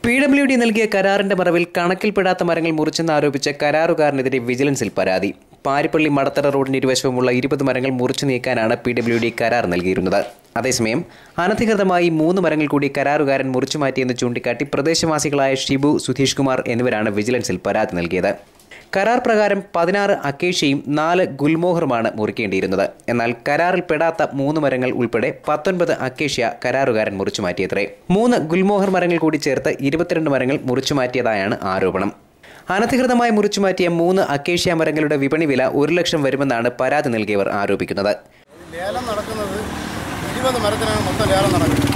PWD നൽകിയ കരാറിന്റെ മറവിൽ കണക്കിൽപ്പെടാത്ത മരങ്ങൾ മുറിച്ചെന്നാരോപിച്ച് കരാറുകാരനെതിരെ വിജിലൻസിൽ പരാതി. പാരിപ്പള്ളി മടത്തറ റോഡിന് ഇരുവശവുമുള്ള 20 മരങ്ങൾ മുറിച്ചു നീക്കാനാണ് PWD കരാർ നൽകിയിരുന്നത്. അതേസമയം അനധികൃതമായി 3 മരങ്ങൾ കൂടി കരാറുകാരൻ മുറിച്ചു മാറ്റിയെന്ന് ചൂണ്ടിക്കാട്ടി പ്രദേശവാസികളായ ഷിബു, സുധീഷ് കുമാർ എന്നിവരാണ് വിജിലൻസിൽ പരാതി നൽകിയത്. കരാർ പ്രകാരം 16 അക്കേഷ്യയും 4 ഗുൽമോഹറുമാണ് മുറിക്കേണ്ടിയിരുന്നത്. എന്നാൽ കരാറിൽ പെടാത്ത 3 മരങ്ങൾ ഉൾപ്പെടെ 19 അക്കേഷ്യ കരാറുകാരൻ മുറിച്ചു മാറ്റിയത്രേ. 3 ഗുൽമോഹർ മരങ്ങൾ കൂടി ചേർത്ത് 22 മരങ്ങൾ മുറിച്ചു മാറ്റിയതായാണ് ആരോപണം. അനധികൃതമായി മുറിച്ചുമാറ്റിയ 3 അക്കേഷ്യ മരങ്ങളുടെ വിപണി വില 1 ലക്ഷം വരുമെന്നാണ് പരാതി നൽകിയവർ ആരോപിക്കുന്നത്. ലേലം നടക്കുന്നത് 20 മരത്തിനാണ് മൊത്തം ലേലം നടക്കുന്നത്.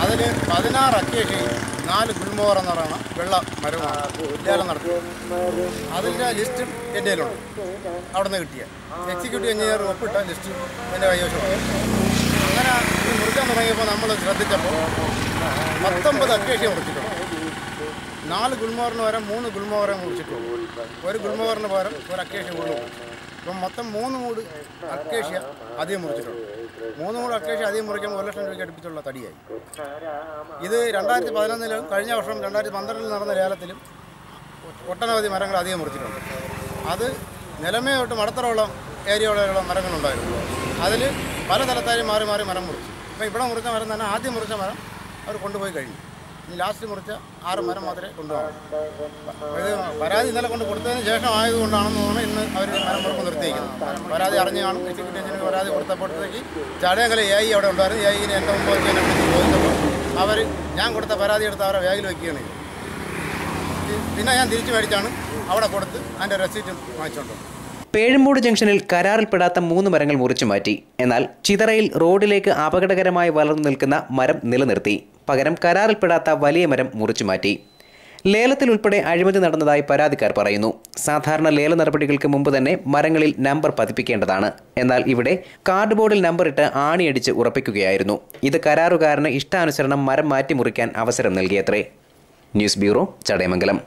അതിൽ 16 അക്കേഷ്യയും 4 ഗുൽമോഹർ എന്ന് പറയുന്ന വെള്ള മരമാണ് ലേലം നടത്തുന്നത്. അതിൻ്റെ ലിസ്റ്റ് എൻ്റെ കയ്യിലുണ്ട്. അവിടെ നിന്ന് കിട്ടിയ എക്സിക്യൂട്ടീവ് എഞ്ചിനീയർ ഒപ്പിട്ട ലിസ്റ്റ് എൻ്റെ കൈവശമുണ്ട്. അങ്ങനെ മുറിക്കാൻ തുടങ്ങിയപ്പോൾ നമ്മൾ ശ്രദ്ധിച്ചപ്പോൾ 19 അക്കേഷ്യ മുറിച്ചിട്ടുണ്ട്. 4 ഗുൽമോഹറിന് പകരം 3 ഗുൽമോഹറെ മുറിച്ചിട്ടുള്ളൂ. ഒരു ഗുൽമോഹറിന് പകരം ഒരു അക്കേഷ്യ കൂടുതൽ മുറിച്ചു. ഇപ്പം മൊത്തം 3 മൂട് അക്കേഷ്യ അധികം മുറിച്ചിട്ടുണ്ട്. 3 മൂട് അക്കേഷ്യ അധികം മുറിക്കുമ്പോൾ 1 ലക്ഷം രൂപയ്ക്ക് അടുപ്പിച്ചുള്ള തടിയായി. ഇത് 2011 കഴിഞ്ഞ വർഷം 2012 നടന്ന ലേലത്തിലും ഒട്ടനവധി മരങ്ങൾ അധികം മുറിച്ചിട്ടുണ്ട്. അത് നിലമേ തൊട്ട് മടത്തറോളം ഏരിയയോളം മരങ്ങളുണ്ടായിരുന്നു. അതിൽ പല തലത്താരും മാറി മാറി മരം മുറിച്ചു. ഇപ്പോൾ ഇവിടെ മുറിച്ച മരം തന്നെ ആദ്യം മുറിച്ച മരം അവർ കൊണ്ടുപോയി കഴിഞ്ഞു. ഇനി ലാസ്റ്റ് മുറിച്ച 6 മരം മാത്രമേ കൊണ്ടുപോകാം. ഇത് പരാതി ഇന്നലെ കൊണ്ട് കൊടുത്തതിന് ശേഷം ആയതുകൊണ്ടാണെന്ന് തോന്നുന്നു ഇന്ന് അവർ മരം മുറിപ്പ് നിർത്തിയിരിക്കുന്നത്. പരാതി അറിഞ്ഞു കാണും. എക്സിക്യൂട്ടീവ് എഞ്ചിനീയർ പരാതി കൊടുത്തപ്പോഴത്തേക്ക് ചടയങ്കല AI അവിടെ ഉണ്ടായിരുന്നു. AIനെ എൻ്റെ മുമ്പ് വെച്ച് എന്നെ വിളിച്ച് ചോദിച്ചപ്പോൾ അവർ ഞാൻ കൊടുത്ത പരാതി എടുത്ത് അവരെ ബാഗിൽ വയ്ക്കുകയാണ്. പിന്നെ ഞാൻ തിരിച്ചു മേടിച്ചാണ് അവിടെ കൊടുത്ത് അതിൻ്റെ റെസീറ്റും വാങ്ങിച്ചുകൊണ്ട്. പേഴുമൂട് ജംഗ്ഷനിൽ കരാറിൽപ്പെടാത്ത 3 മരങ്ങൾ മുറിച്ചു മാറ്റി. എന്നാൽ ചിതറയിൽ റോഡിലേക്ക് അപകടകരമായി വളർന്നു നിൽക്കുന്ന മരം നിലനിർത്തി. പകരം കരാറിൽപ്പെടാത്ത വലിയ മരം മുറിച്ചു മാറ്റി. ലേലത്തിൽ ഉൾപ്പെടെ അഴിമതി നടന്നതായി പരാതിക്കാർ പറയുന്നു. സാധാരണ ലേല നടപടികൾക്ക് മുമ്പ് തന്നെ മരങ്ങളിൽ നമ്പർ പതിപ്പിക്കേണ്ടതാണ്. എന്നാൽ ഇവിടെ കാർഡ് ബോർഡിൽ നമ്പർ ഇട്ട് ആണിയടിച്ച് ഉറപ്പിക്കുകയായിരുന്നു. ഇത് കരാറുകാരന് ഇഷ്ടാനുസരണം മരം മാറ്റി മുറിക്കാൻ അവസരം നൽകിയത്രേ. News bureau, Chadayamangalam.